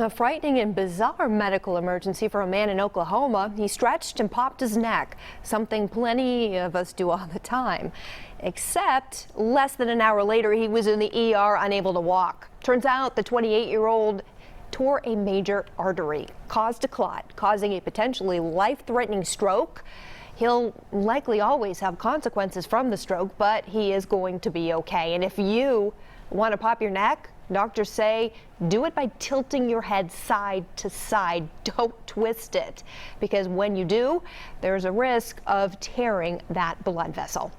A frightening and bizarre medical emergency for a man in Oklahoma. He stretched and popped his neck, something plenty of us do all the time. Except less than an hour later, he was in the ER unable to walk. Turns out the 28-year-old tore a major artery, caused a clot, causing a potentially life-threatening stroke. He'll likely always have consequences from the stroke, but he is going to be okay. And if you want to pop your neck, doctors say do it by tilting your head side to side. Don't twist it, because when you do, there's a risk of tearing that blood vessel.